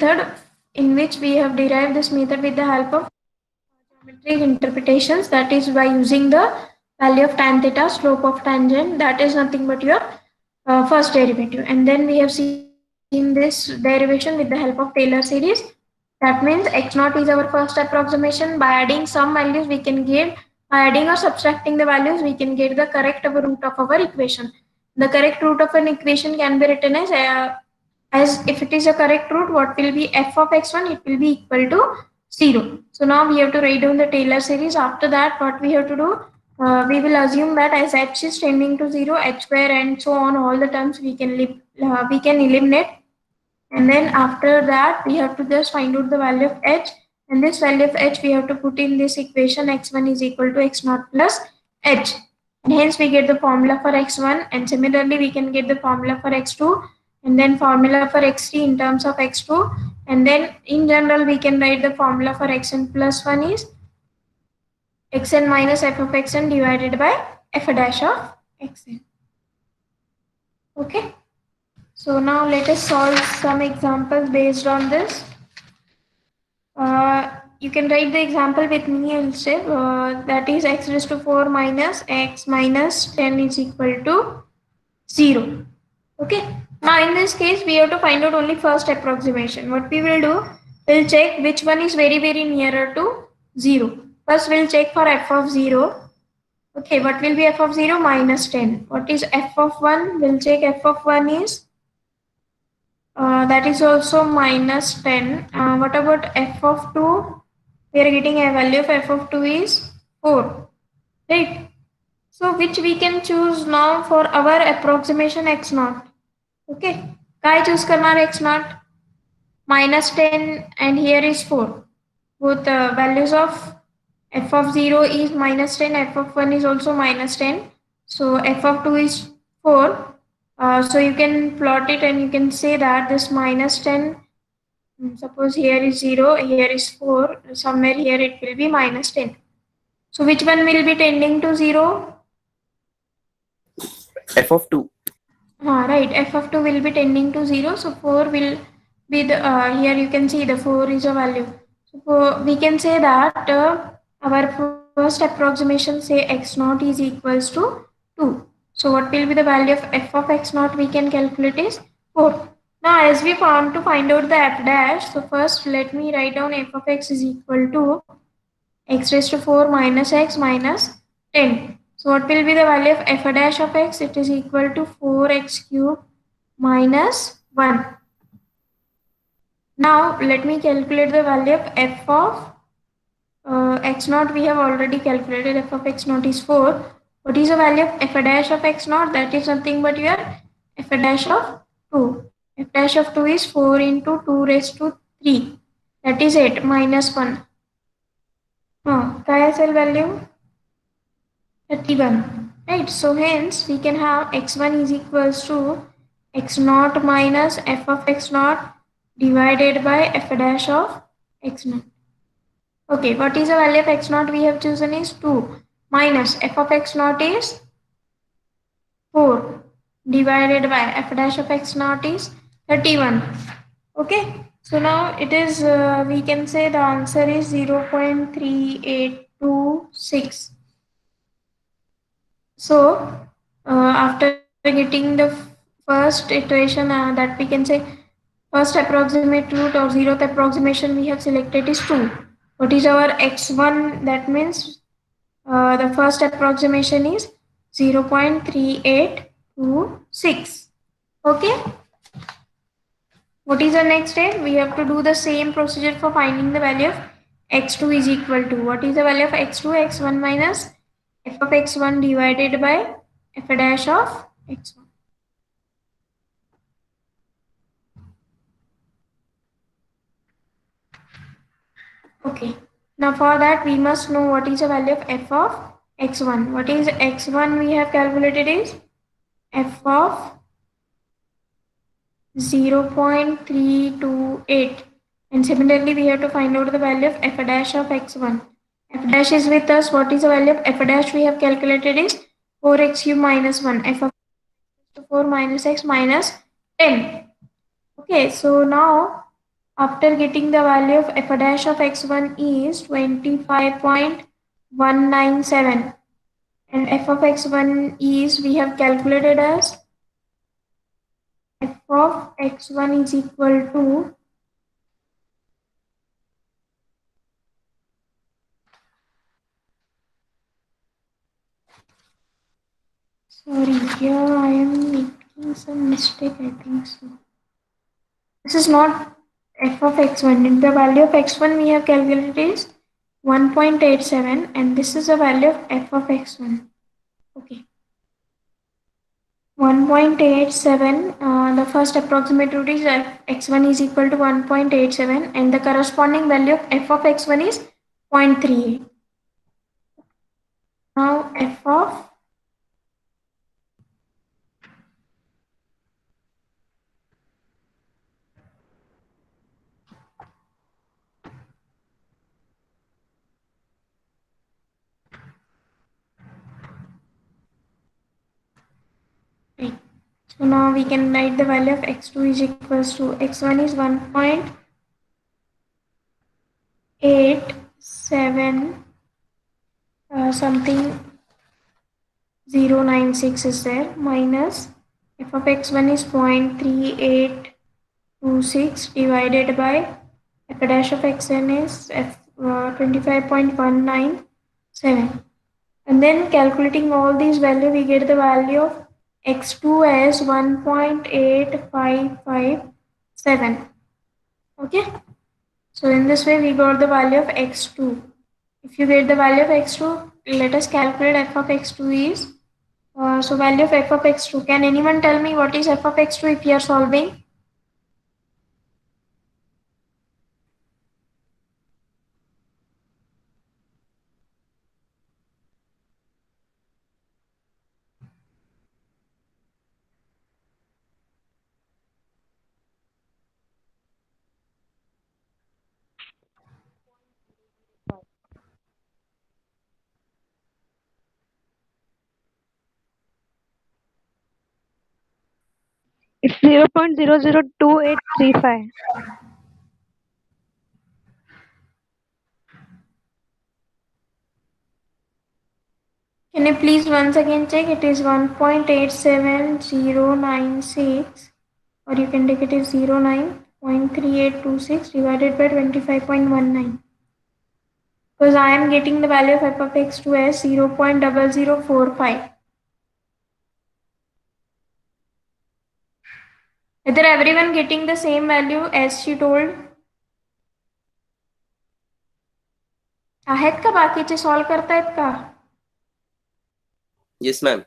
method in which we have derived this method with the help of geometric interpretations, that is by using the value of tan theta, slope of tangent, that is nothing but your first derivative. And then we have seen this derivation with the help of Taylor series. That means x naught is our first approximation. By adding some values we can get, by adding or subtracting the values we can get the correct root of our equation. The correct root of an equation can be written as if it is a correct root, what will be f of x1? It will be equal to 0. So now we have to write down the Taylor series. After that, what we have to do? We will assume that as h is tending to 0, h square and so on, all the terms we can eliminate. And then after that, we have to just find out the value of h. And this value of h we have to put in this equation, x1 is equal to x naught plus h. And hence we get the formula for x1, and similarly we can get the formula for x2, and then formula for x3 in terms of x2. And then in general we can write the formula for xn plus 1 is xn minus f of xn divided by f dash of xn. Okay. So now let us solve some examples based on this. You can write the example with me instead. That is x raised to 4 minus x minus 10 is equal to 0. Okay. Now in this case, we have to find out only first approximation. What we will do, we'll check which one is very nearer to 0. First we'll check for f of 0. Okay, what will be f of 0? Minus 10. What is f of 1? We'll check f of 1 is that is also minus 10. What about f of 2? We are getting a value of f of 2 is 4. Right? So which we can choose now for our approximation x naught. Okay. Kai choose karna x naught? Minus 10 and here is 4. Both values of f of 0 is minus 10, f of 1 is also minus 10. So f of 2 is 4. So you can plot it and you can say that this minus 10, suppose here is 0, here is 4, somewhere here it will be minus 10. So which one will be tending to 0? F of 2. Right, f of 2 will be tending to 0. So 4 will be the, here you can see the 4 is a value. So we can say that our first approximation, say x naught is equals to 2. So what will be the value of f of x naught we can calculate is 4. Now as we want to find out the f dash, so first let me write down f of x is equal to x raised to 4 minus x minus 10. So what will be the value of f dash of x? It is equal to 4x cube minus 1. Now let me calculate the value of f of x naught. We have already calculated f of x naught is 4. What is the value of f dash of x naught? That is nothing but your f dash of 2. F dash of 2 is 4 into 2 raised to 3. That is 8 minus 1. KSL value 31. Right. So hence we can have x1 is equals to x naught minus f of x naught divided by f dash of x naught. Okay, what is the value of x naught we have chosen is 2 minus f of x naught is 4 divided by f dash of x naught is 31. Okay, so now it is, we can say the answer is 0.3826. So after getting the first iteration, that we can say first approximate root or zeroth approximation we have selected is 2. What is our x1? That means the first approximation is 0.3826. Okay. What is the next step? We have to do the same procedure for finding the value of x2 is equal to, what is the value of x2? x1 minus f of x1 divided by f dash of x1. Okay. Now for that we must know what is the value of f of x1. What is x1 we have calculated is f of 0.328, and similarly we have to find out the value of f dash of x1. F dash is with us. What is the value of f dash we have calculated is 4x cube minus 1. F of 4 minus x minus 10. Okay, so now after getting the value of f dash of x1 is 25.197 and f of x1 is we have calculated as f of x1 is equal to sorry here I am making some mistake I think so. This is not f of x1. The value of x1 we have calculated is 1.87 and this is the value of f of x1. Okay. 1.87, the first approximate root is x1 is equal to 1.87 and the corresponding value of f of x1 is 0.38. Now f of right. So now we can write the value of x2 is equals to x1 is 1.87 something 096 is there minus f of x1 is 0.3826 divided by f dash of xn is 25.197 and then calculating all these value we get the value of x2 as 1.8557. Okay, so in this way we got the value of x2. If you get the value of x2, let us calculate f of x2 is so value of f of x2. Can anyone tell me what is f of x2 if you are solving? It's 0.002835. Can you please once again check? It is 1.87096 or you can take it as 09.3826 divided by 25.19 because I am getting the value of f of x2 as 0.0045. Whether everyone getting the same value as she told? आहेत का बाकीचे solve करतायत का? Yes, ma'am.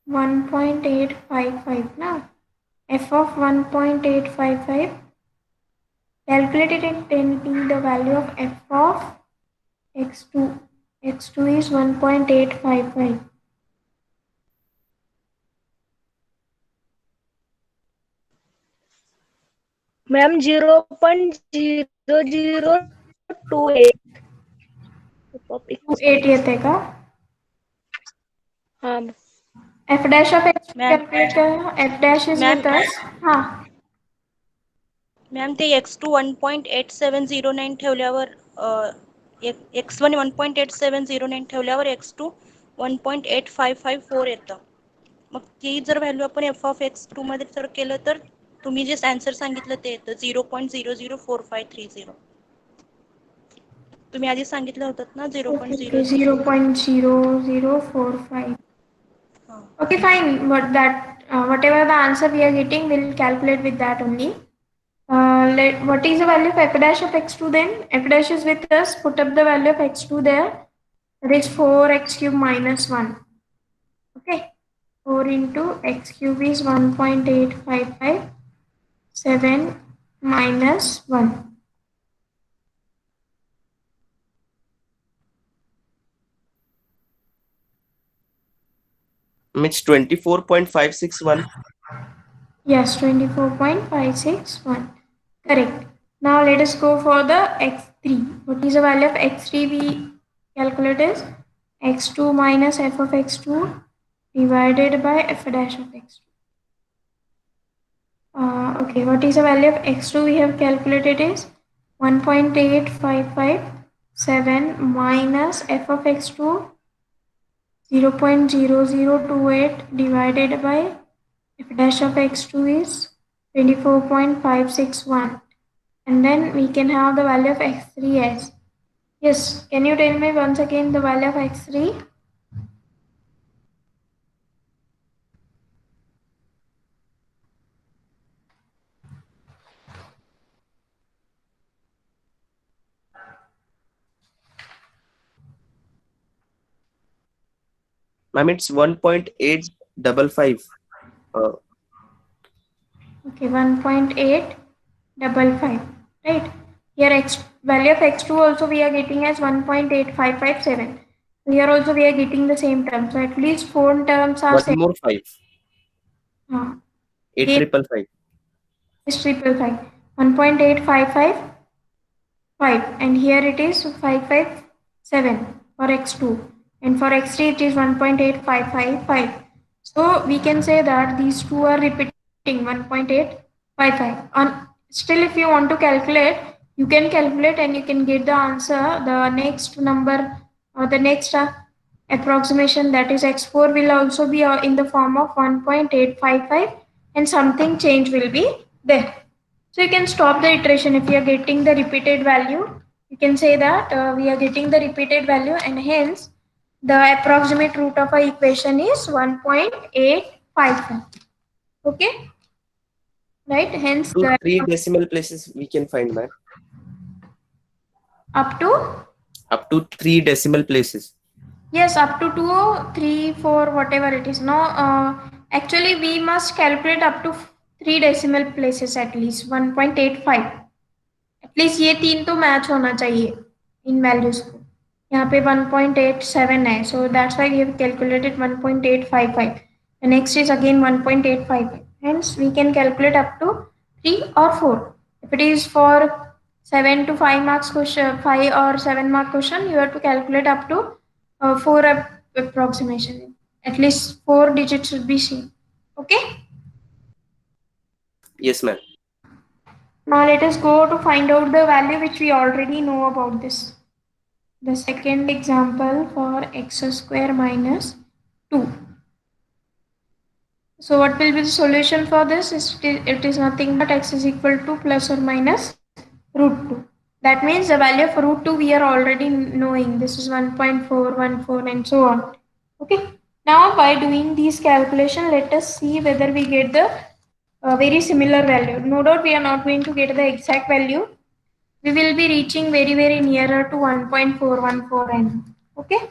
1.855 now. F of 1.855 calculated it and be the value of f of x2. x2 is 1.855. Ma'am, 0.0028. 28 येते का? हाँ f dash of x ma'am. calculate करा. F dash is Ma'am, with us. हाँ. Ma'am ते x2 1.8709 ठेवल्यावर x1 1.8709 ठेवल्यावर x2 1.8554 येतं. मग ती जर व्हॅल्यू आपण f ऑफ x2 मध्ये जर केलं तर तुम्ही जे आन्सर सांगितलं ते येतं 0.004530. तुम्ही आधी सांगितलं होतं ना Okay, 0.0045. 0.0045. Okay, fine. But that whatever the answer we are getting, we'll calculate with that only. What is the value of f dash of x2 then? F dash is with us. Put up the value of x2 there. That is 4x cube minus 1. Okay. 4 into x cube is 1.855. 7 minus 1. It's 24.561. Yes, 24.561. Correct. Now let us go for the x3. What is the value of x3 we calculate is x2 minus f of x2 divided by f dash of x2. Okay, what is the value of x2 we have calculated is 1.8557 minus f of x2 0.0028 divided by f dash of x2 is 24.561, and then we can have the value of x3 as. Yes, can you tell me once again the value of x3? Ma'am, it's 1.855. Okay, 1.855, right? Here x value of x2 also we are getting as 1.8557. Here also we are getting the same term. So at least four terms are One same. more 5. Uh, 855. is 555. 1.8555, and here it is 557 for x2, and for x3 it is 1.8555. So we can say that these two are repeating 1.855. On still, if you want to calculate, you can calculate and you can get the answer. The next number or the next approximation, that is x4, will also be in the form of 1.855, and something change will be there. So you can stop the iteration if you are getting the repeated value. You can say that we are getting the repeated value, and hence the approximate root of our equation is 1.855. Okay, right? Hence To the 3 decimal places we can find, ma'am. up to, Up to 3 decimal places. yes, up to 2, 3, 4, whatever it is. No, actually we must calculate up to 3 decimal places at least 1.85. At least ये तीन तो match होना चाहिए इन values को. यहाँ पे 1.87 है, so that's why we have calculated 1.855. The next is again 1.855. Hence we can calculate up to 3 or 4. If it is for 7 to 5 marks question, 5 or 7 mark question, you have to calculate up to 4 approximation. At least 4 digits should be seen. Okay. Yes, ma'am. Now let us go to find out the value which we already know about this. The second example for x square minus 2. So what will be the solution for this? It is nothing but x is equal to plus or minus root 2. That means the value of root 2 we are already knowing. This is 1.414 and so on. Okay. Now by doing these calculation, let us see whether we get the very similar value. No doubt we are not going to get the exact value. We will be reaching very nearer to 1.414n. Okay.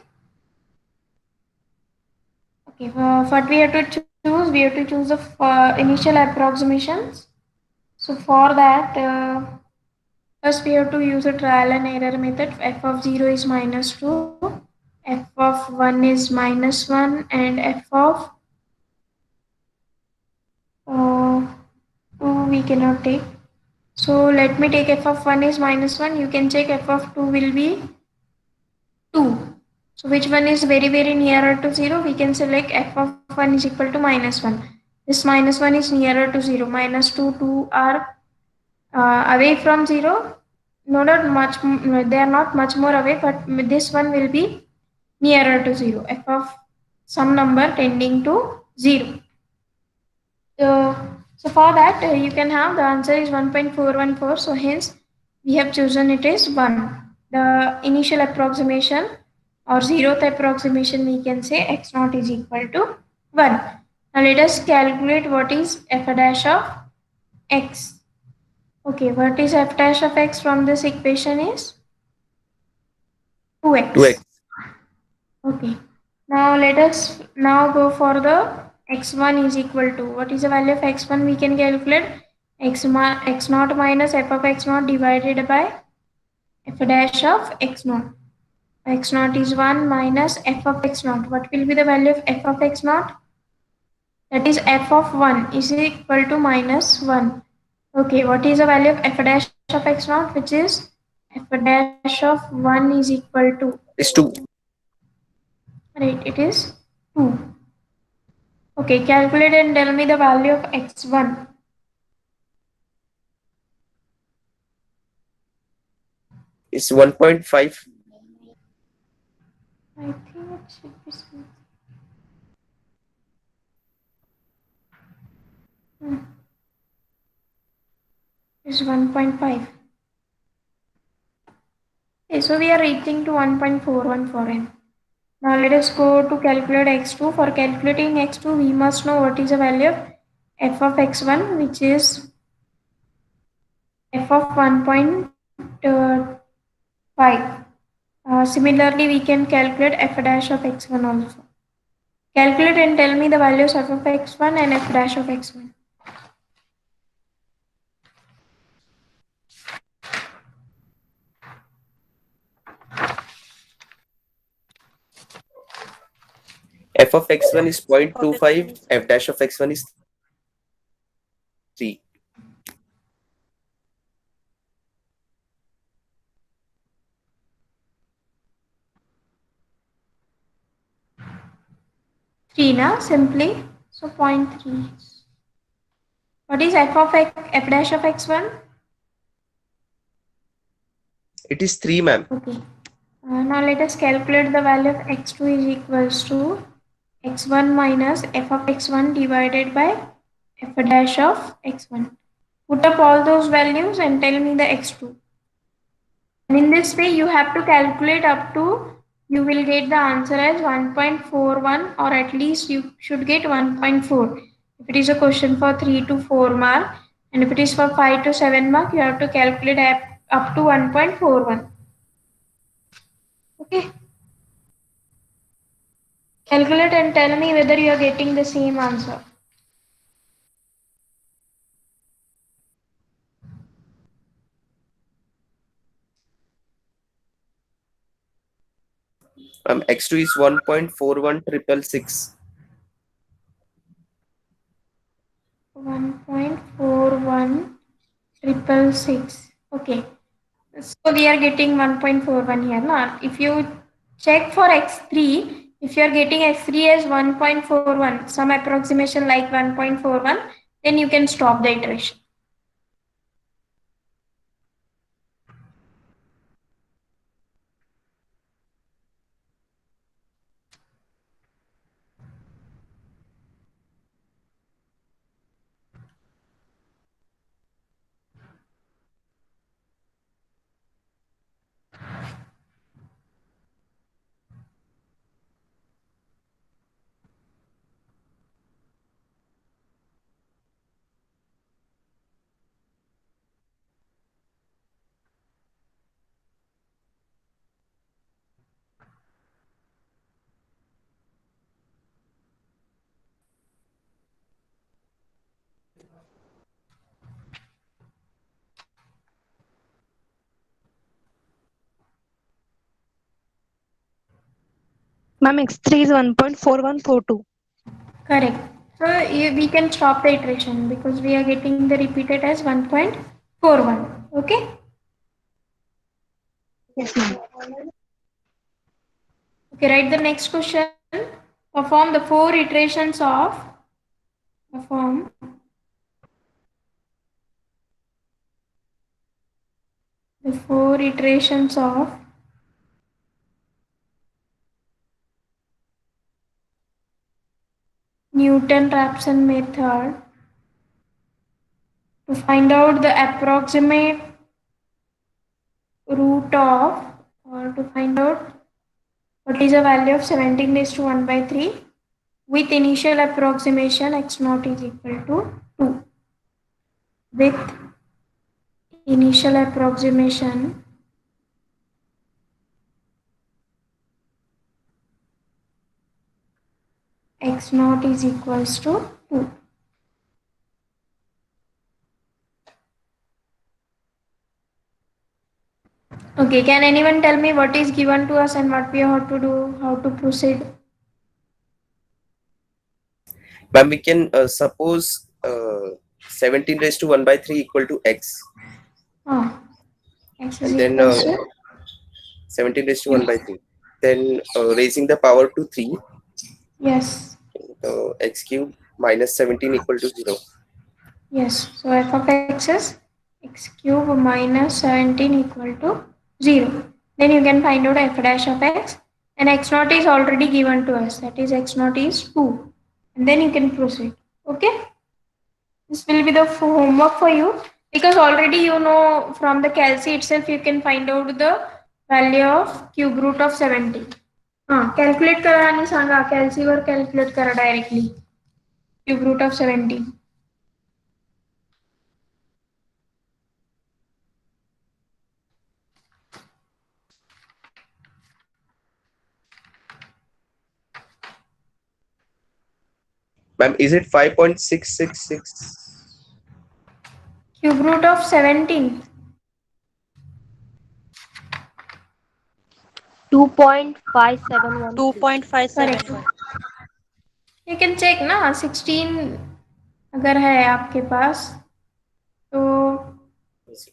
Okay. What we have to choose? We have to choose the initial approximations. So for that, first we have to use a trial and error method. F of 0 is minus 2, f of 1 is minus 1, and f of 2 we cannot take. So let me take f of 1 is minus 1. You can check f of 2 will be 2. So which one is very nearer to 0? We can select f of 1 is equal to minus 1. This minus 1 is nearer to 0. Minus 2, 2 are away from 0. No, not much. They are not much more away, but this one will be nearer to 0. F of some number tending to 0. So for that, you can have the answer is 1.414. So hence we have chosen it is 1. The initial approximation or zeroth approximation, we can say x naught is equal to 1. Now let us calculate what is f dash of x. Okay, what is f dash of x from this equation is 2x. 2x. Okay. Now let us now go for the x1 is equal to, what is the value of x1? We can calculate x naught minus f of x naught divided by f dash of x naught. X naught is 1 minus f of x naught. What will be the value of f of x naught? that is f of 1 is equal to minus 1. Okay, what is the value of f dash of x naught, which is f dash of 1 is equal to, Is 2. right, it is 2. Okay, calculate and tell me the value of x1. Is 1.5. I think it should be something. Is 1.5. Okay, so we are reaching to 1.414n. Now let us go to calculate x2. For calculating x2, we must know what is the value of f of x1, which is f of 1.5. Similarly, we can calculate f dash of x1 also. Calculate and tell me the values of x1 and f dash of x1. F of x1 is For this one 0.25. is F dash of x1 is 3. 3 na simply. So 0.3. What is f dash of x1? It is 3, ma'am. Okay. Now let us calculate the value of x2 is equals to x1 minus f of x1 divided by f dash of x1. Put up all those values and tell me the x2. And in this way, you have to calculate up to, you will get the answer as 1.41, or at least you should get 1.4. If it is a question for 3 to 4 mark, and if it is for 5 to 7 mark, you have to calculate up to 1.41. Okay. Calculate and tell me whether you are getting the same answer. X2 is 1.41666. 1.41666. Okay. So we are getting 1.41 here. Now, if you check for x3, if you are getting x3 as 1.41, some approximation like 1.41, then you can stop the iteration. Ma'am, X3 is 1.4142. Correct. So we can stop the iteration because we are getting the repeated as 1.41. Okay. Yes, ma'am. Okay, write the next question. Perform the four iterations of perform the four iterations of Newton-Raphson method to find out the approximate root of, or to find out what is the value of 17 raised to 1 by 3 with initial approximation x naught is equal to 2. With initial approximation x naught is equals to 2. Okay, can anyone tell me what is given to us and what we have to do, how to proceed? Ma'am, we can suppose 17 raised to 1 by 3 equal to x, Ah, x is and then equals to 17 raised to 1 by 3. Then raising the power to 3, yes, x cube minus 17 equal to 0. yes. So f of x is x cube minus 17 equal to 0. Then you can find out f dash of x, and x naught is already given to us, that is x naught is 2. And then you can proceed. Okay, this will be the homework for you, because already you know from the calci itself you can find out the value of cube root of 70. Calculate करा आणि सांगा calci वर calculate करा directly cube root of 70. Ma'am, is it 5.666? Cube root of 17. 2.571. 2.571. You can check ना 16 अगर है आपके पास तो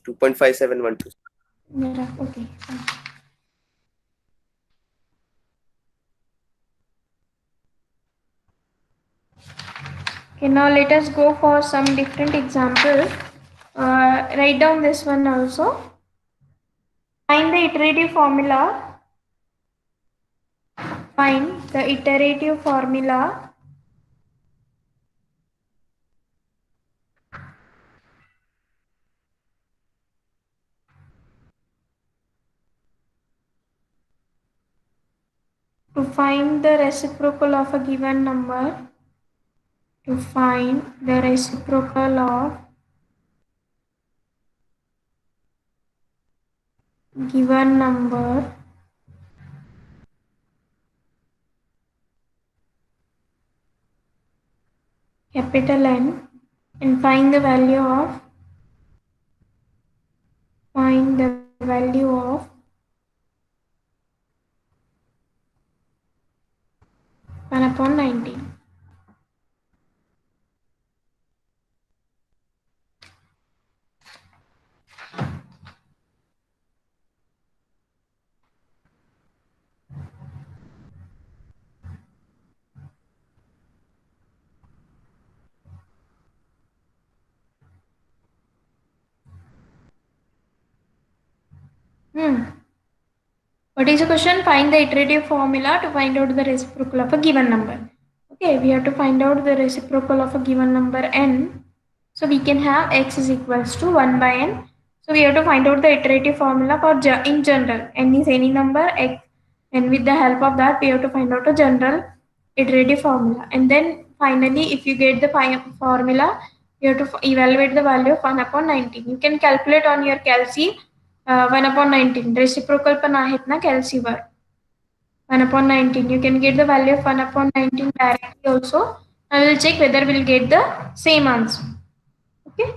2.5712. मेरा okay. Okay, now let us go for some different example. Write down this one also. Find the iterative formula. Find the iterative formula to find the reciprocal of a given number. To find the reciprocal of given number capital N, and find the value of 1 upon 19. What is the question? Find the iterative formula to find out the reciprocal of a given number. Okay, we have to find out the reciprocal of a given number n. So we can have x is equals to 1 by n. So we have to find out the iterative formula for in general. N is any number x, and with the help of that we have to find out a general iterative formula. And then finally, if you get the formula, you have to evaluate the value of 1 upon 19. You can calculate on your calci 1 upon 19. Reciprocal पण आहेत ना calci were. 1 upon 19. You can get the value of 1 upon 19 directly also. I will check whether we'll get the same answer. Okay.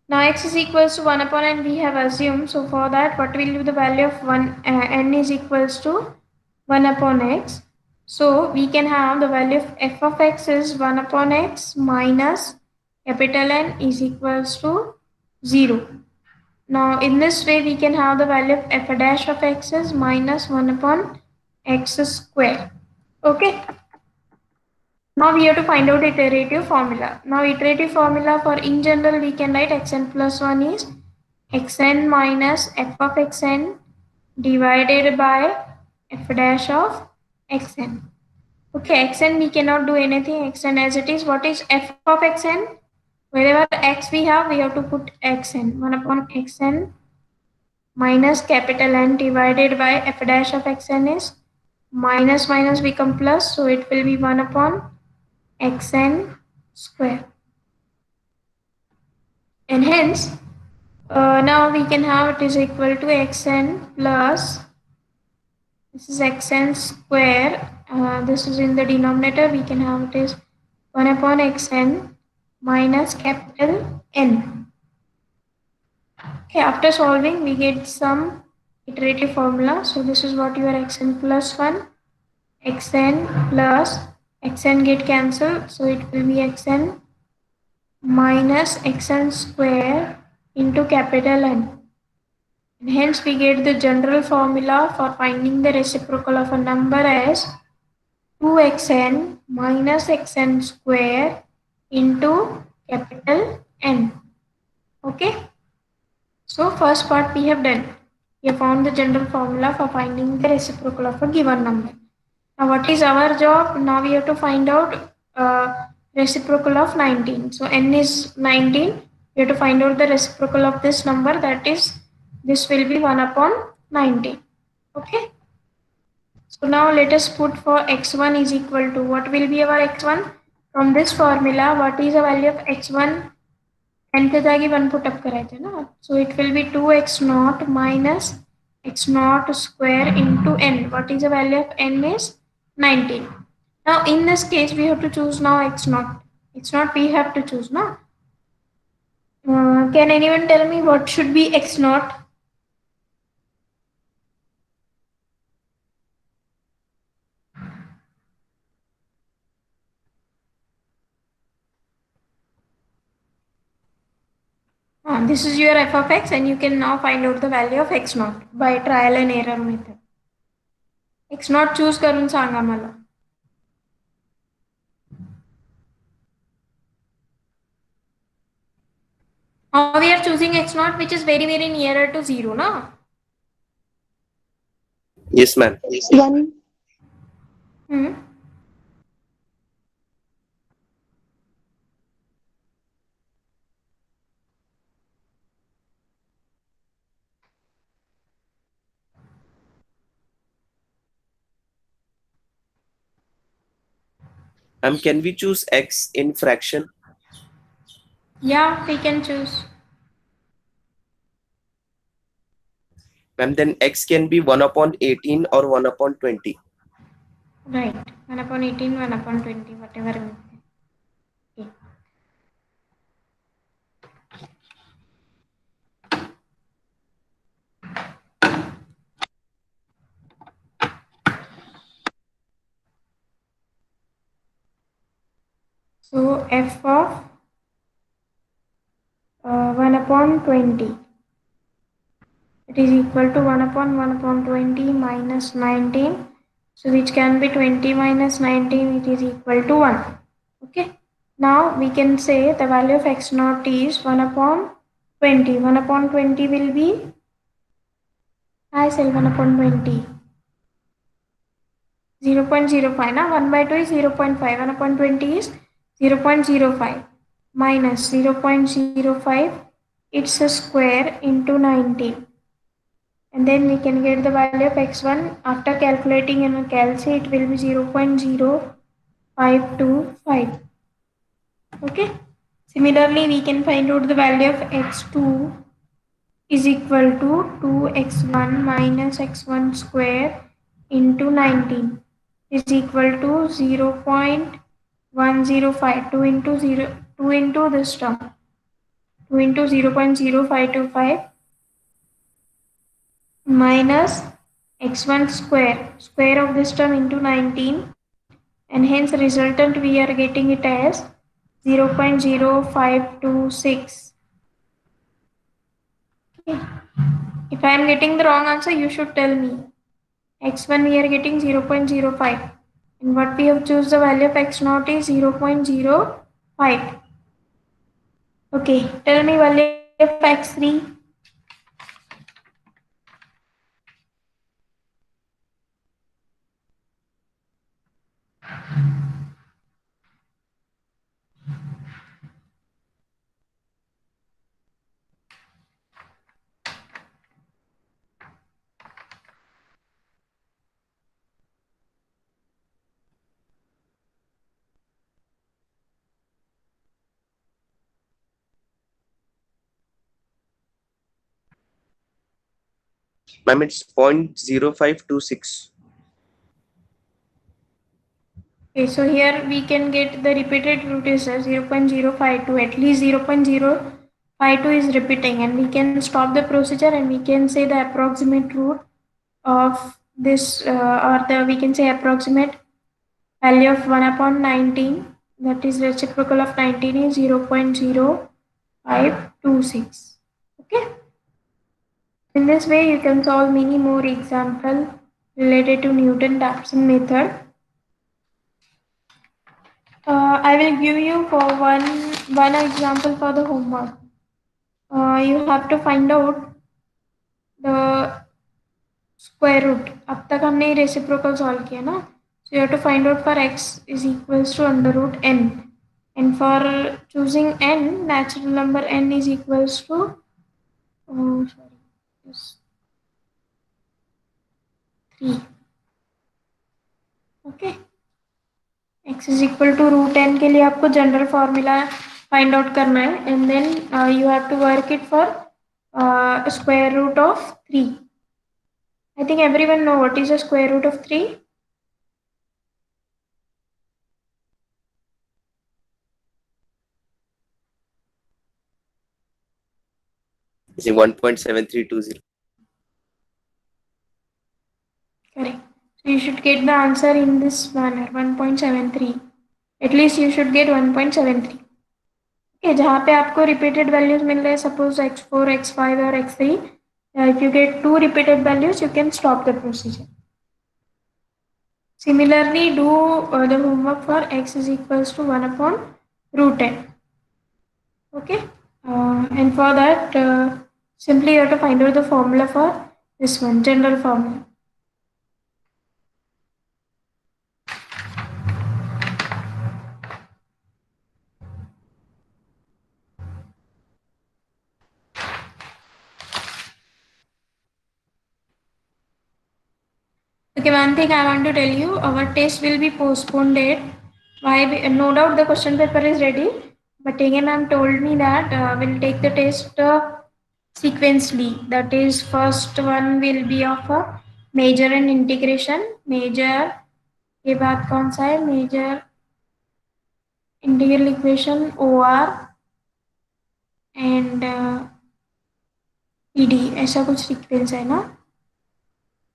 Now x is equals to 1 upon n we have assumed. So for that, what will be the value of n is equals to 1 upon x. So we can have the value of f of x is 1 upon x minus capital N is equals to 0. Now in this way we can have the value of f dash of x is minus 1 upon x square. Okay. Now we have to find out iterative formula. Now iterative formula for in general we can write xn plus 1 is xn minus f of xn divided by f dash of xn. Okay, xn we cannot do anything, xn as it is. What is f of xn? Wherever x we have to put xn. 1 upon xn minus capital N divided by f dash of xn is minus minus become plus, so it will be 1 upon xn square. And hence now we can have it is equal to xn plus, this is xn square, this is in the denominator, we can have it is 1 upon xn minus capital N. Okay, after solving we get some iterative formula. So this is what your xn plus 1, xn plus xn get cancelled, so it will be xn minus xn square into capital N. And hence we get the general formula for finding the reciprocal of a number as 2xn minus xn square into capital N. Okay. So first part we have done. We have found the general formula for finding the reciprocal of a given number. Now what is our job? Now we have to find out reciprocal of 19. So n is 19. We have to find out the reciprocal of this number, that is, this will be 1 upon 19. Okay. So now let us put for x1 is equal to, what will be our x1? From this formula, what is the value of x1? n के जागी 1 put up करायचे ना, so it will be 2x naught minus x naught square into n. What is the value of n is 19. Now in this case we have to choose now x naught we have to choose now. Can anyone tell me what should be x naught? This is your f of x, and you can now find out the value of x naught by trial and error method. x naught choose करून सांगा मला. Now we are choosing x naught, which is very nearer to 0, no? Yes, ma'am. 1. Can we choose x in fraction? Yeah, we can choose. Ma'am, then x can be 1 upon 18 or 1 upon 20. Right. 1 upon 18, 1 upon 20, whatever. Okay. So f of 1 upon 20, it is equal to 1 upon 20 minus 19. So which can be 20 minus 19, it is equal to 1. Okay. Now we can say the value of x naught is 1 upon 20. 1 upon 20 will be, I say 1 upon 20. 0.05 na, 1 by 2 is 0.5, 1 upon 20 is 0.05 minus 0.05, it's a square into 19, and then we can get the value of x1 after calculating in a calc, it will be 0.0525. Okay. Similarly, we can find out the value of x2 is equal to 2x1 minus x1 square into 19 is equal to 0.105, 2 into this term, 2 into 0.0525 minus x1 square of this term into 19, and hence resultant we are getting it as 0.0526. Okay. If I am getting the wrong answer, you should tell me. x1 we are getting 0.05, and what we have choose the value of x naught is 0.05. Okay, tell me value of x3. Ma'am, it's 0.0526. Okay, so here we can get the repeated root is 0.052, at least 0.052 is repeating, and we can stop the procedure and we can say the approximate root of this, or the we can say approximate value of 1 upon 19, that is reciprocal of 19 is 0.0526. Okay. In this way, you can solve many more examples related to Newton-Raphson method. I will give you for one example for the homework. You have to find out the square root. अब तक हमने reciprocal solve किया ना, so you have to find out for x is equals to under root n, and for choosing n, natural number n is equals to yes, 3. Okay. x is equal to root n के लिए आपको general formula find out करना है, and then you have to work it for square root of 3. I think everyone know what is the square root of 3. Is it 1.7320? Correct. So you should get the answer in this manner, 1.73. At least you should get 1.73. Okay, जहाँ पे आपको repeated values मिल रहे हैं, suppose x4, x5 और x3, if you get 2 repeated values, you can stop the procedure. Similarly, do the homework for x is equals to 1 upon root n. Okay, and for that, simply you have to find out the formula for this one, general formula. Okay, one thing I want to tell you, our test will be postponed date. Why? No doubt the question paper is ready, but again ma'am told me that we'll take the test sequentially. That is, first one will be of a major and integration. Major के बाद कौन सा है? Major integral equation OR and PD, ऐसा कुछ sequence है ना?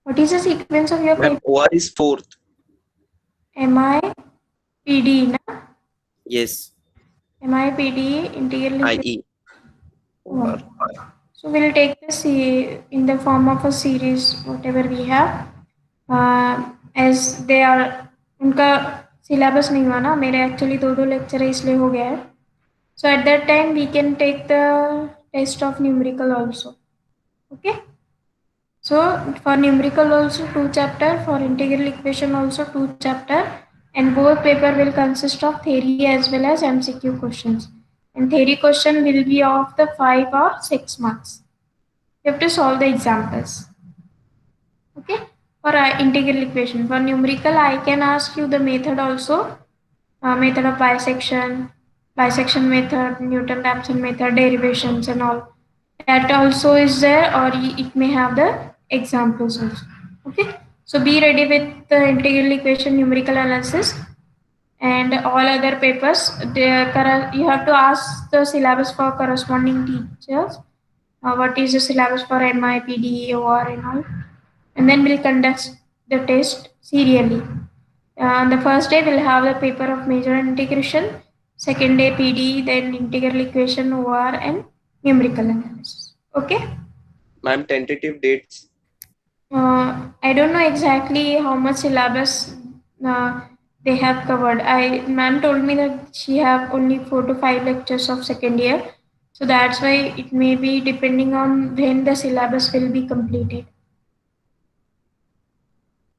What is the sequence of your Ma'am, paper? OR is fourth. MIPD na? Yes. MIPD integral equation. IE. OR. So we'll take this in the form of a series, whatever we have. As they are, उनका syllabus नहीं हुआ ना, मेरे actually दो lecture है इसलिए हो गया है. So at that time we can take the test of numerical also. Okay. So for numerical also 2 chapter, for integral equation also 2 chapter, and both paper will consist of theory as well as MCQ questions. And theory question will be of the 5 or 6 marks. You have to solve the examples. Okay. For integral equation, for numerical I can ask you the method also, method of bisection method, Newton-Raphson method, derivations and all. That also is there, or it may have the examples also. Okay, so be ready with the integral equation numerical analysis and all other papers. You have to ask the syllabus for corresponding teachers. What is the syllabus for MIPD, OR and all, and then we'll conduct the test serially. On the first day we'll have the paper of major and integration, second day PD, then integral equation, OR and numerical analysis. Okay. Ma'am, tentative dates. I don't know exactly how much syllabus they have covered. Ma'am told me that she have only 4 to 5 lectures of second year, so that's why it may be depending on when the syllabus will be completed.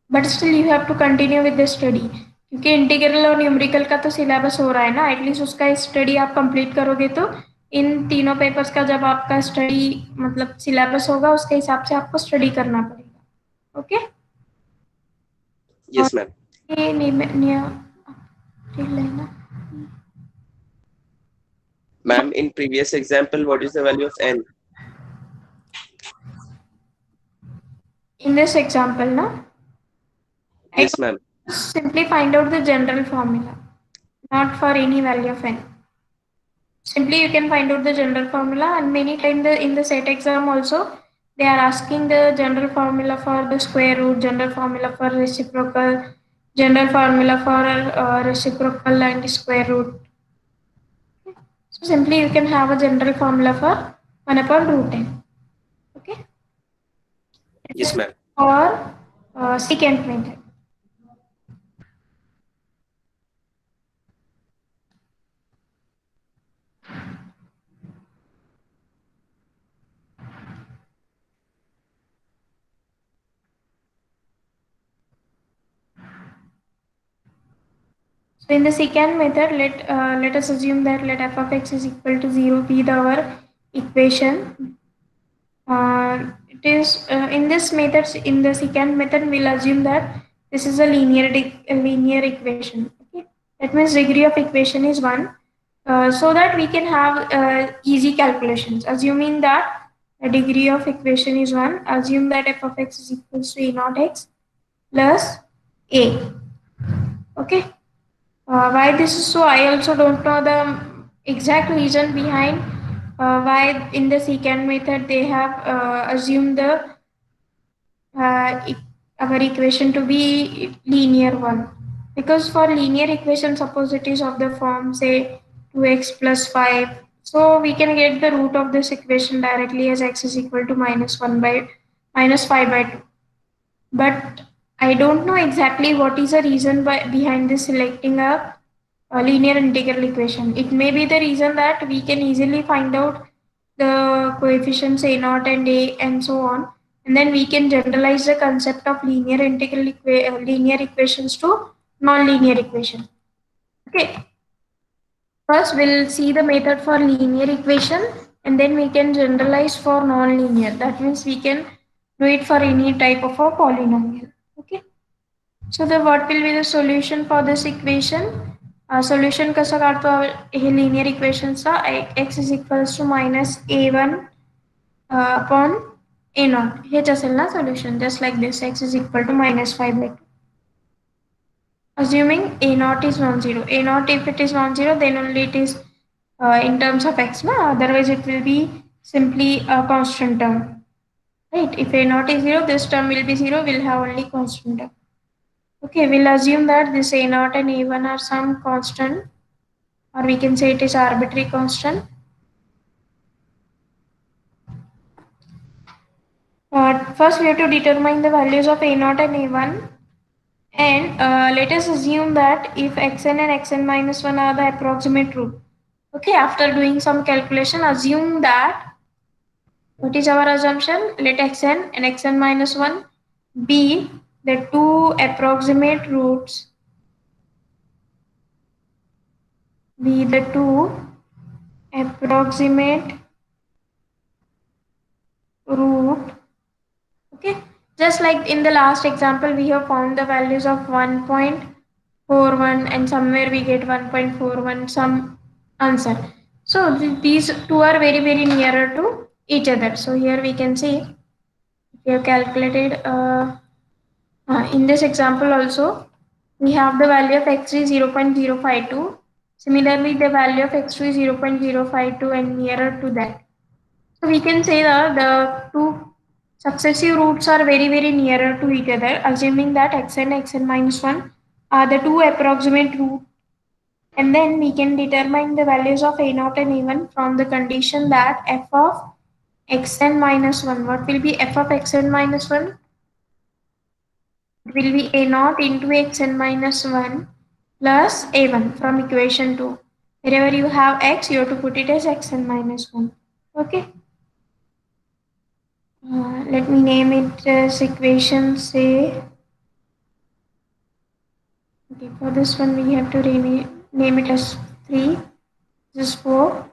But still you have to continue with the study, क्योंकि integral और numerical का तो syllabus हो रहा है ना, at least उसका study आप कंप्लीट करोगे तो इन तीनों पेपर्स का जब आपका स्टडी मतलब सिलेबस होगा उसके हिसाब से आपको स्टडी करना पड़ेगा. Okay. Yes, ma'am. Ma'am, in previous example, what is the value of n? In this example, na? Yes, ma'am. Simply find out the general formula, not for any value of n. Simply you can find out the general formula, and many times in the set exam also they are asking the general formula for the square root, general formula for reciprocal, general formula for reciprocal and square root. So simply you can have a general formula for 1 upon root n. Okay. Yes, ma'am. For secant method. So in the secant method, let us assume that let f of x is equal to 0 be our equation. It is in this method, in the secant method, we'll assume that this is a linear equation. Okay, that means degree of equation is 1, so that we can have easy calculations. Assuming that the degree of equation is 1, assume that f of x is equals to a naught x plus a. Okay. Why this is so, I also don't know the exact reason behind why in the secant method they have assumed the our equation to be linear one. Because for linear equation, suppose it is of the form say 2x plus 5, so we can get the root of this equation directly as x is equal to minus 5 by 2. But I don't know exactly what is the reason behind this selecting a linear integral equation. It may be the reason that we can easily find out the coefficients a naught and a and so on, and then we can generalize the concept of linear equations to non-linear equation. Okay. First, we'll see the method for linear equation, and then we can generalize for non-linear. That means we can do it for any type of a polynomial. Okay. So the what will be the solution for this equation? Solution कसा काढतो हे linear equation चा x is equals to minus a1 upon a naught. हेच असेल ना solution, just like this, x is equal to minus 5 by 2. Assuming a naught is non-zero. A naught, if it is non-zero, then only it is in terms of x, na? Otherwise it will be simply a constant term. Right? If a naught is 0, this term will be 0, we'll have only constant term. Okay, we'll assume that this a naught and a1 are some constant, or we can say it is arbitrary constant. First, we have to determine the values of a naught and a1. And let us assume that if xn and xn minus 1 are the approximate root. Okay, after doing some calculation, assume that, what is our assumption? Let xn and xn minus 1 be the two approximate roots, be the two approximate root. Okay, just like in the last example, we have found the values of 1.41 and somewhere we get 1.41 some answer. So these two are very nearer to each other. So here we can see we have calculated in this example also we have the value of x3 0.052. Similarly, the value of x2 is 0.052 and nearer to that. So we can say that the two successive roots are very nearer to each other, assuming that xn and xn minus 1 are the two approximate roots. And then we can determine the values of a0 and a1 from the condition that f of xn minus 1. What will be f of xn minus 1? It will be a0 into xn minus 1 plus a1 from equation 2. Wherever you have x, you have to put it as xn minus 1. Okay. Let me name it as equation, say. Okay, for this one we have to name it as 3. This is 4.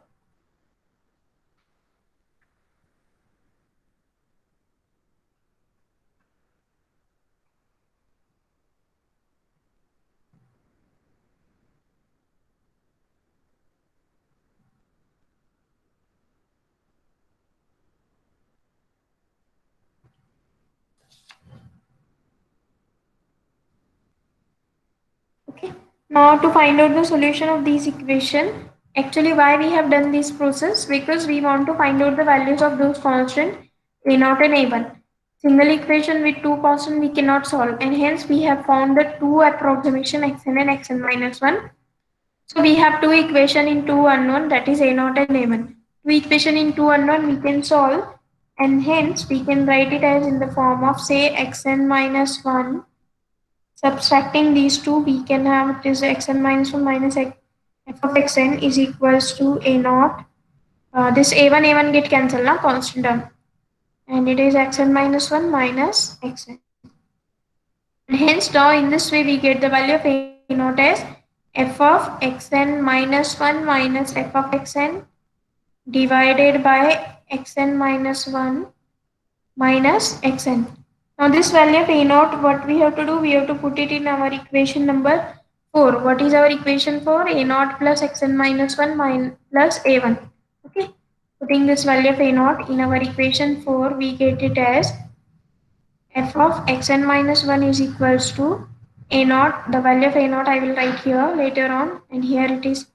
Okay. Now to find out the solution of these equation, actually why we have done this process? Because we want to find out the values of those constant a0 and a1. single equation with two constants we cannot solve, and hence we have found the two approximation xn and xn minus 1. So we have two equation in two unknown, that is a0 and a1. Two equation in two unknown we can solve, and hence we can write it as in the form of say xn minus 1. Subtracting these two, we can have it is xn minus 1 minus f of xn is equals to a0. This a1 get cancelled now, constant term, and it is xn minus 1 minus xn. And hence now in this way we get the value of a0 as f of xn minus 1 minus f of xn divided by xn minus 1 minus xn. Now this value of a0, what we have to do, we have to put it in our equation number 4. What is our equation for? a0 plus xn minus 1 plus a1. Okay. Putting this value of a0 in our equation 4, we get it as f of xn minus 1 is equals to a0. The value of a0 I will write here later on, and here it is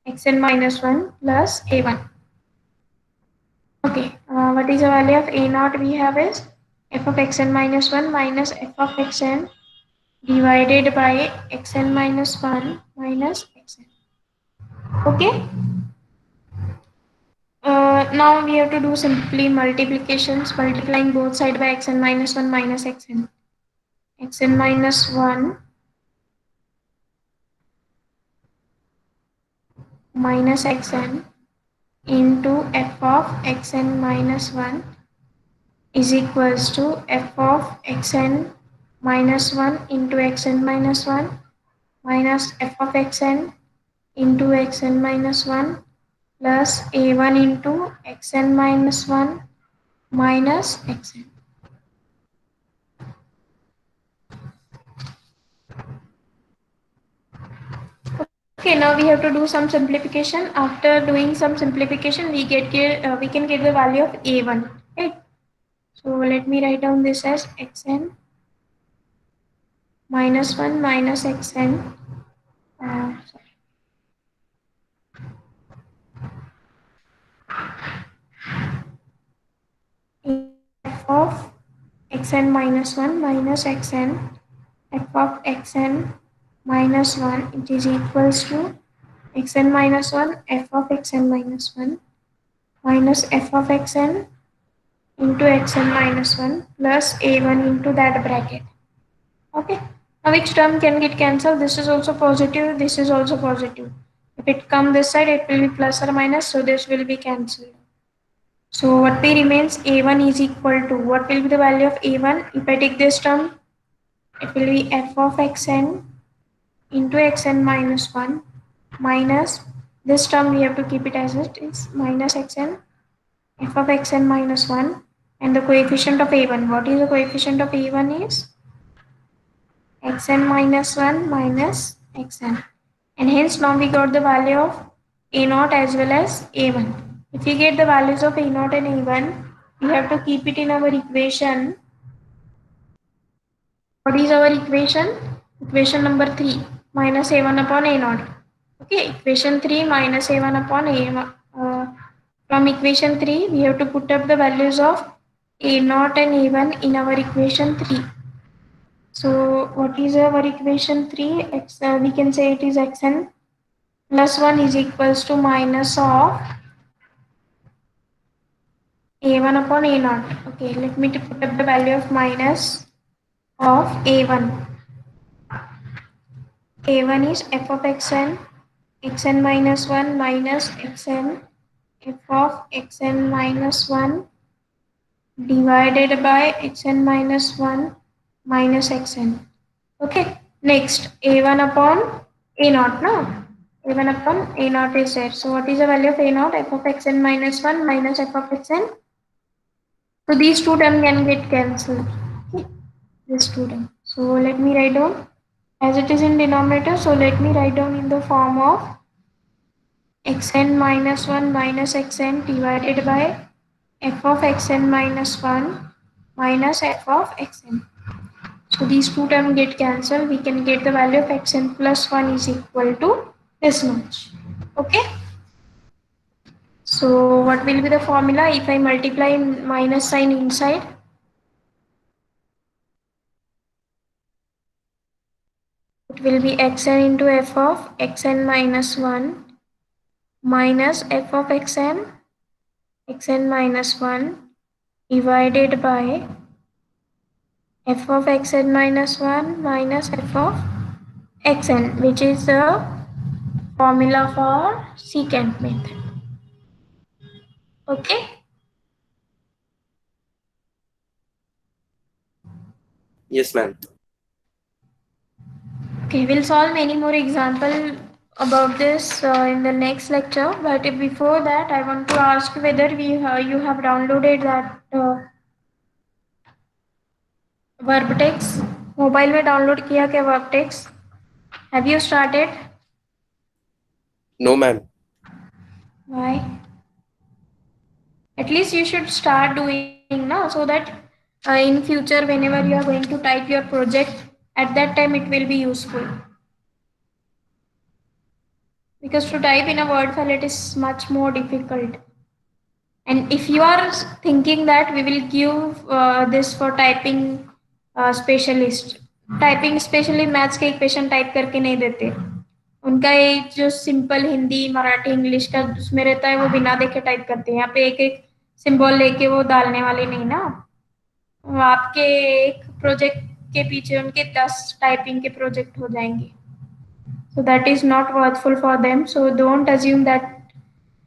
xn minus 1 plus a1. Okay, what is the value of a0 we have is f of xn minus 1 minus f of xn divided by xn minus 1 minus xn. Okay. Now we have to do simply multiplications, multiplying both sides by xn minus 1 minus xn. Xn minus 1 minus xn into f of xn minus 1 is equals to f of xn minus 1 into xn minus 1 minus f of xn into xn minus 1 plus a1 into xn minus 1 minus xn. Okay, now we have to do some simplification. After doing some simplification, we can get the value of a1. Right? So let me write down this as xn minus 1 minus xn. F of xn minus 1 minus xn, f of xn minus 1, it is equals to xn minus 1 f of xn minus 1 minus f of xn into xn minus 1 plus a1 into that bracket. Okay. Now which term can get cancelled? This is also positive, this is also positive. If it come this side, it will be plus or minus, so this will be cancelled. So what we remains, a1 is equal to, what will be the value of a1? If I take this term, it will be f of xn into xn minus 1 minus, this term we have to keep it as it is, minus xn, f of xn minus 1, and the coefficient of a1. What is the coefficient of a1 is xn minus 1 minus xn. And hence now we got the value of a0 as well as a1. If we get the values of a0 and a1, we have to keep it in our equation. What is our equation? Equation number 3, minus a1 upon a0. Okay, equation 3 minus a1 upon a1. From equation 3, we have to put up the values of a0 and a1 in our equation 3. So what is our equation 3? We can say it is xn plus 1 is equals to minus of a1 upon a0. Okay, let me put up the value of minus of a1. a1 is f of xn, xn minus 1 minus xn, f of xn minus 1 divided by xn minus 1 minus xn. Okay, next a1 upon a0 now. a1 upon a0 is there. So what is the value of a0? F of xn minus 1 minus f of xn. So these two terms can get cancelled. Okay, this two terms. So let me write down as it is in denominator. So let me write down in the form of xn minus 1 minus xn divided by f of xn minus 1 minus f of xn. So these two terms get cancelled. We can get the value of xn plus 1 is equal to this much. Okay. So what will be the formula if I multiply minus sign inside? will be xn into f of xn minus 1 minus f of xn minus 1 divided by f of xn minus 1 minus f of xn, which is the formula for secant method. Okay. Yes, ma'am. Okay, we'll solve many more example about this in the next lecture. But before that, I want to ask whether you have downloaded that Vertex. Mobile में download किया क्या Vertex? Have you started? No, ma'am. Why? At least you should start doing now, so that in future whenever you are going to type your project, at that time it will be useful. Because to type in a Word file, it is much more difficult. And if you are thinking that we will give this for typing specialist, typing specially maths के equation type करके नहीं देते. उनका ये जो simple Hindi Marathi English का उसमें रहता है वो बिना देखे टाइप करते हैं. यहाँ पे एक एक सिंबल लेके वो डालने वाले नहीं ना. आपके एक प्रोजेक्ट के पीछे उनके 10 टाइपिंग के प्रोजेक्ट हो जाएंगे. So that is not worthful for them. So don't assume that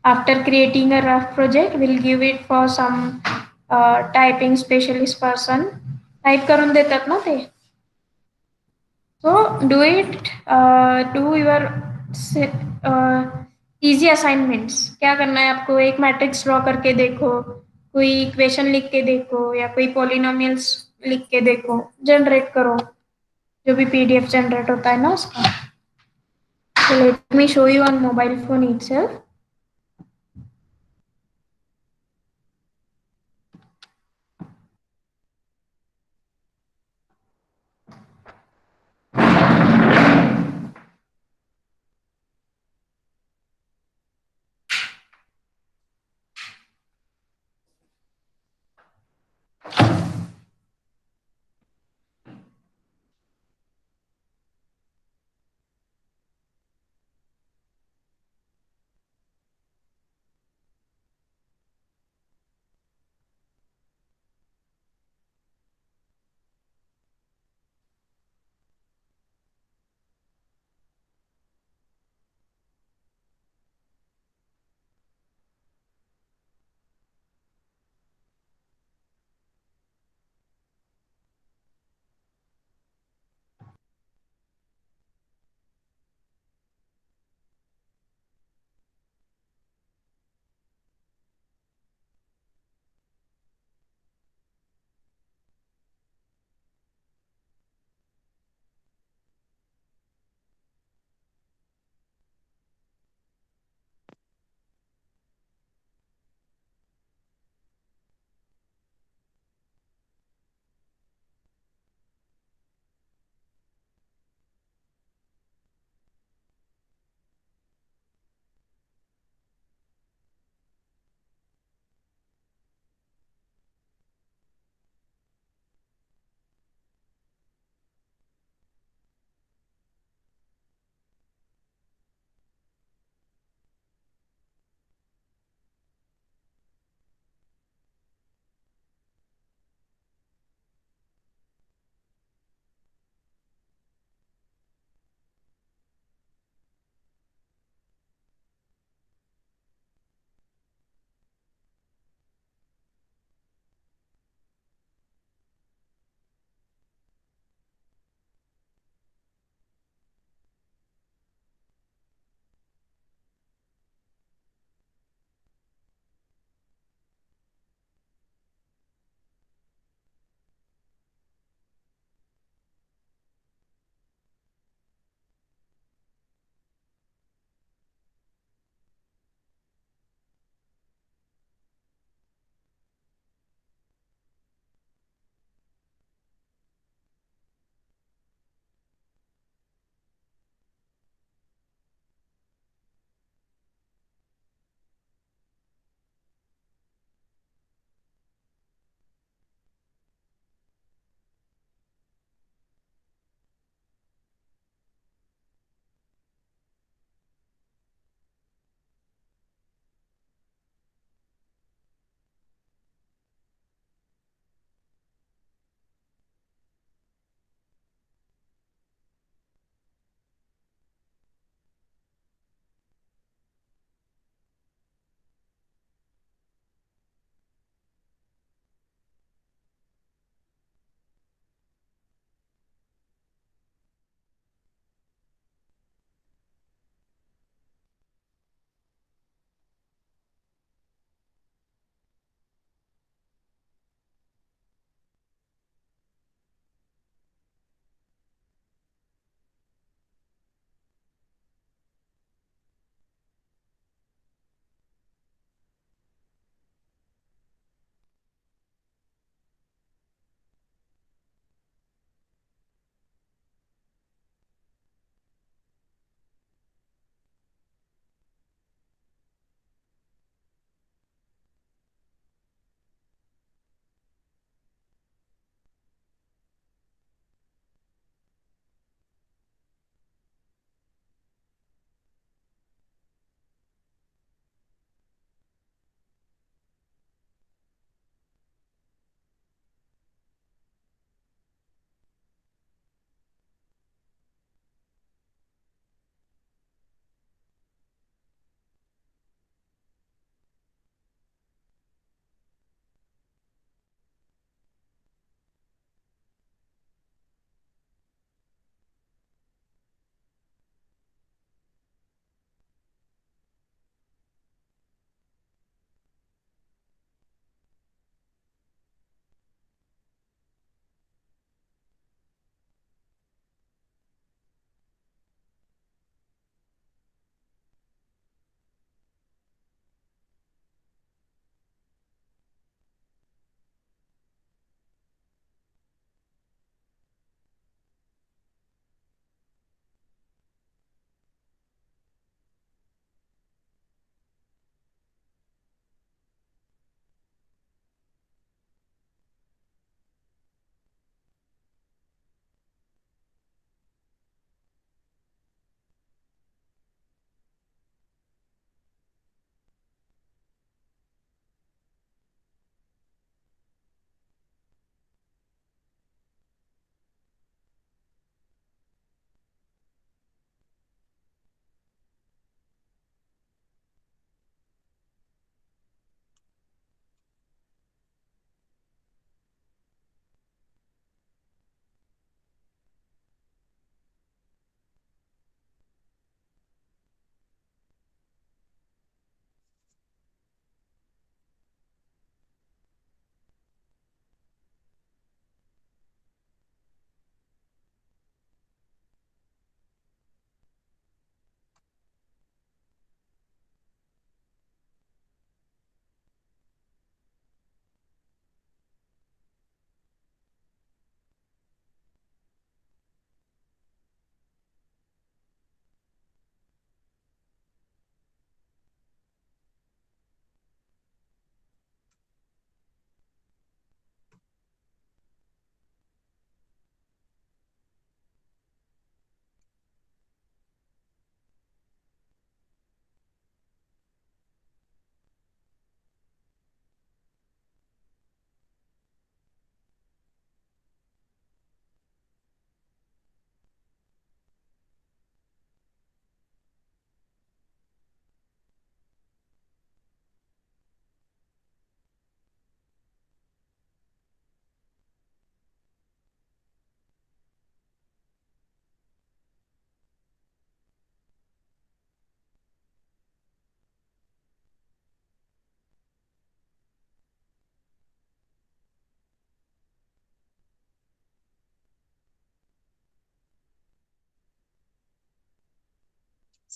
after creating a rough project we'll give it for some typing specialist person. Type करून देतात ना ते. So do it. Do your easy assignments. क्या करना है आपको? एक matrix draw करके देखो, कोई इक्वेशन लिख के देखो, या कोई पॉलिनोमियल्स लिख के देखो, जनरेट करो जो भी पीडीएफ जनरेट होता है ना उसका. So let me show you on mobile phone itself.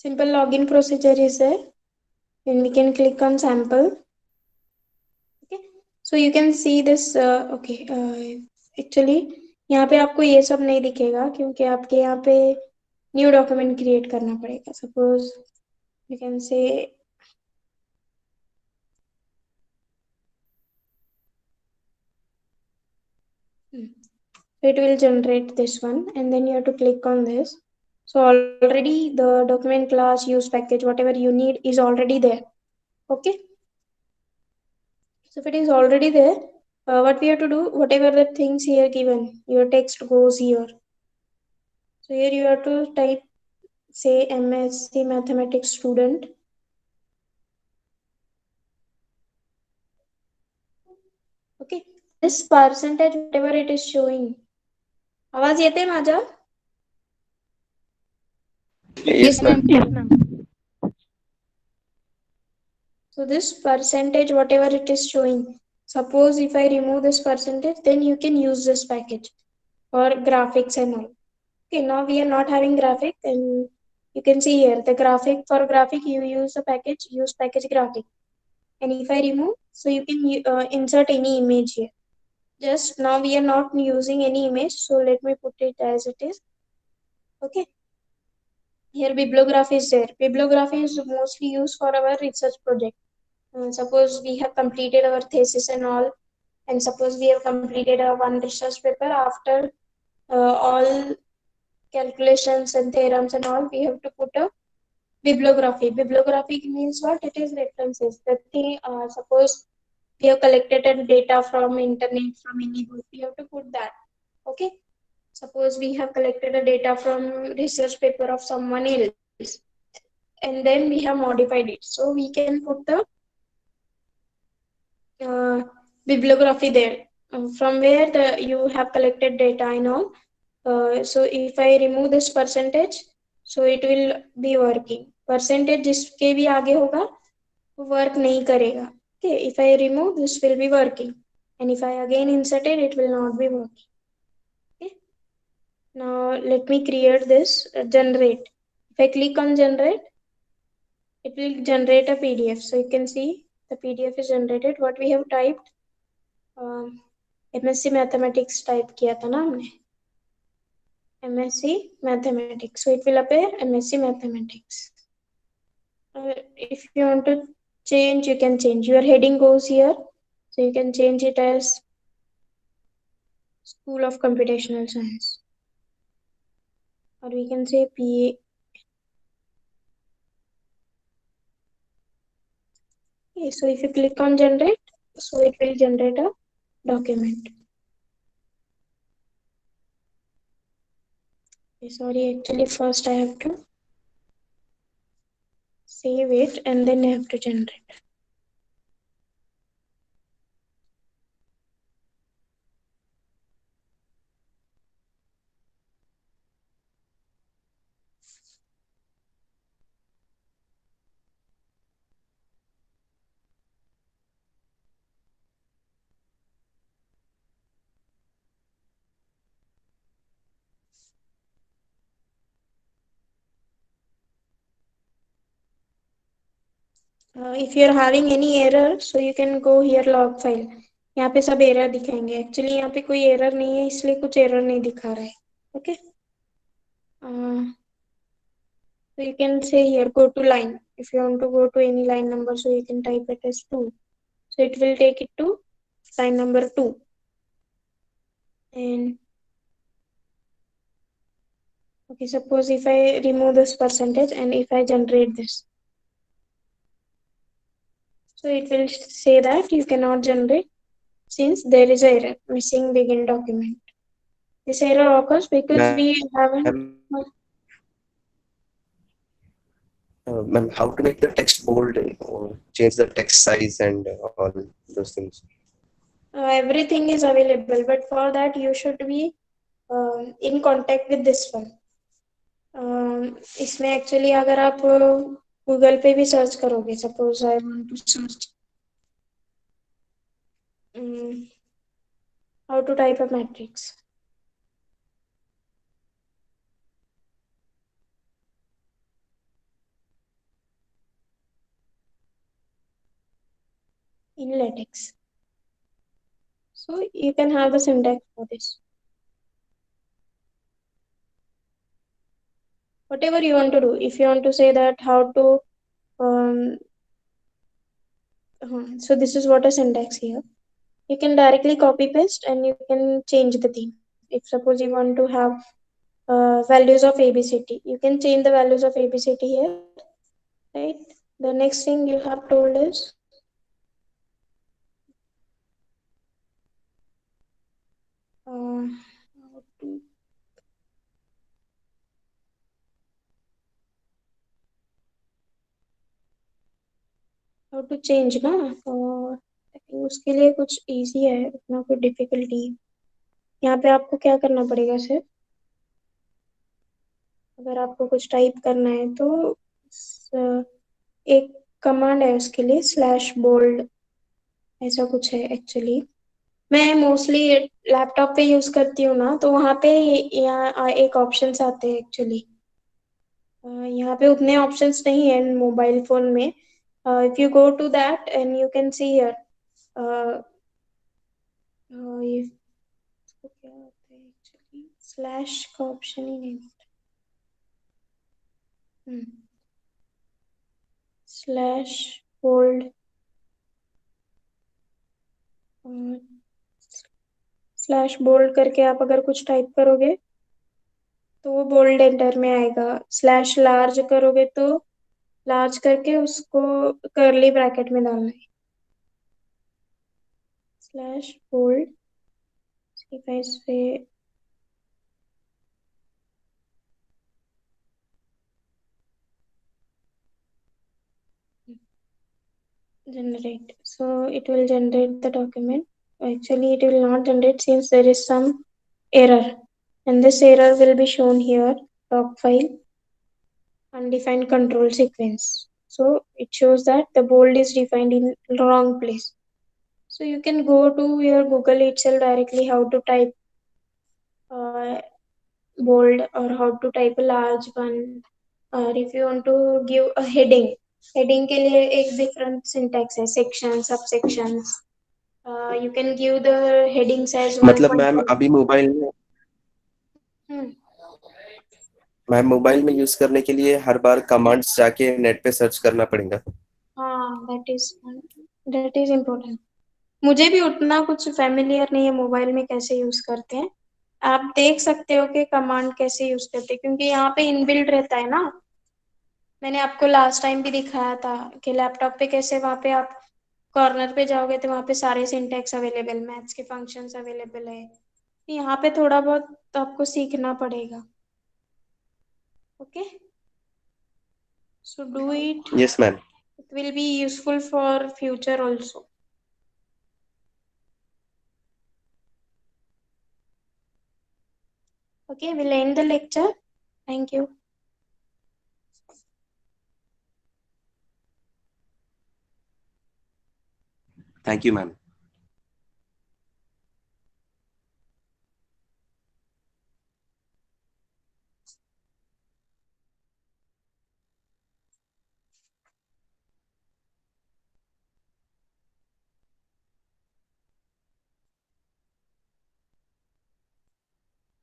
Simple login procedure is there. Then we can click on sample. Okay, so you can see this. Okay, actually यहाँ पे आपको ये सब नहीं दिखेगा क्योंकि आपके यहाँ पे न्यू डॉक्यूमेंट क्रिएट करना पड़ेगा. Suppose you can say it will generate this one, and then you have to click on this. So already the document class use package whatever you need is already there. Okay, so if it is already there, what we have to do, whatever the things here given, your text goes here. So here you have to type, say, MSc mathematics student. Okay, this percentage whatever it is showing, आवाज येते माझा? Yes, ma'am. So this percentage whatever it is showing, suppose if I remove this percentage, then you can use this package for graphics and all. Okay, now we are not having graphic, and you can see here the graphic, for graphic you use the package, use package graphic. And if I remove, so you can insert any image here. Just now we are not using any image, so let me put it as it is. Okay, here bibliography is there. Bibliography is mostly used for our research project. Suppose we have completed our thesis and all, and suppose we have completed our one research paper. After all calculations and theorems and all, we have to put a bibliography. Bibliography means what? It is references. The thing, suppose we have collected data from internet, from any book, we have to put that. Okay, suppose we have collected a data from research paper of someone else, and then we have modified it, so we can put the bibliography there, from where you have collected data and all. So if I remove this percentage, so it will be working. Percentage जिसके भी आगे होगा work नहीं करेगा. Okay, if I remove, this will be working, and if I again insert it, it will not be working. Okay, now let me create this generate. If I click on generate, it will generate a PDF. So you can see the PDF is generated. What we have typed, MSc mathematics type किया था ना हमने, MSc mathematics, so it will appear MSc mathematics. If you want to change, you can change. Your heading goes here, so you can change it as School of Computational Science, or we can say PA. Okay, so if you click on generate, so it will generate a document. Okay, sorry, actually first I have to save it and then I have to generate. If you are having any error, so you can go here log file. यहाँ पे सब error दिखाएंगे. Actually यहाँ पे कोई error नहीं है, इसलिए कुछ error नहीं दिखा रहा है. Okay. So you can say here go to line. If you want to go to any line number, so you can type it as 2. So it will take it to line number 2. And okay, suppose if I remove this percentage and if I generate this, so it will say that you cannot generate since there is an error, missing begin document. This error occurs because we haven't. Ma'am, how to make the text bold or change the text size and all those things? Everything is available, but for that you should be in contact with this one. इसमें actually अगर आप Google पे भी search करोगे, suppose I want to search how to type a matrix, in LaTeX. So you can have the syntax for this. Whatever you want to do. If you want to say that how to, so this is what a syntax here. You can directly copy paste and you can change the theme. If suppose you want to have values of ABCD, you can change the values of ABCD here, right? The next thing you have told is how to change ना, उसके लिए कुछ easy है, उतना कोई difficulty. यहाँ पे आपको क्या करना पड़ेगा सिर्फ, अगर आपको कुछ टाइप करना है तो एक कमांड है उसके लिए /bold ऐसा कुछ है. एक्चुअली मैं मोस्टली लैपटॉप पे यूज करती हूँ ना, तो वहाँ पे यहाँ एक ऑप्शंस आते हैं एक्चुअली. यहाँ पे उतने ऑप्शंस नहीं है मोबाइल फोन में. If you go to that and you can see here क्या होता है एक्चुअली, स्लैश का ऑप्शन ही नहीं. /bold /bold करके आप अगर कुछ टाइप करोगे तो वो बोल्ड एंटर में आएगा. /large करोगे तो लार्ज करके उसको कर्ली ब्रैकेट में डालना है. /bold, if I say generate, so it will generate the document. Actually it will not generate since there is some error, and this error will be shown here, doc file undefined control sequence. So it shows that the bold is defined in wrong place. So you can go to your Google itself directly how to type bold or how to type a large one, or if you want to give a heading के लिए एक different syntax है, sections, subsections. You can give the headings as मतलब ma'am 1.5. अभी mobile में use करने के लिए हर बार कमांड्स जाके नेट पे सर्च करना पड़ेगा. हाँ, that is important. मुझे भी उतना कुछ फैमिलियर नहीं है मोबाइल में कैसे यूज करते हैं. आप देख सकते हो कि कमांड कैसे यूज करते हैं, क्योंकि यहाँ पे इनबिल्ट रहता है ना. मैंने आपको लास्ट टाइम भी दिखाया था कि लैपटॉप पे कैसे वहाँ पे आप कॉर्नर पे जाओगे तो वहाँ पे सारे सिंटैक्स अवेलेबल, मैथ्स के फंक्शंस अवेलेबल है. यहाँ पे थोड़ा बहुत तो आपको सीखना पड़ेगा. Okay, so do it. Yes ma'am. It will be useful for future also. Okay, we'll end the lecture. Thank you. Thank you ma'am.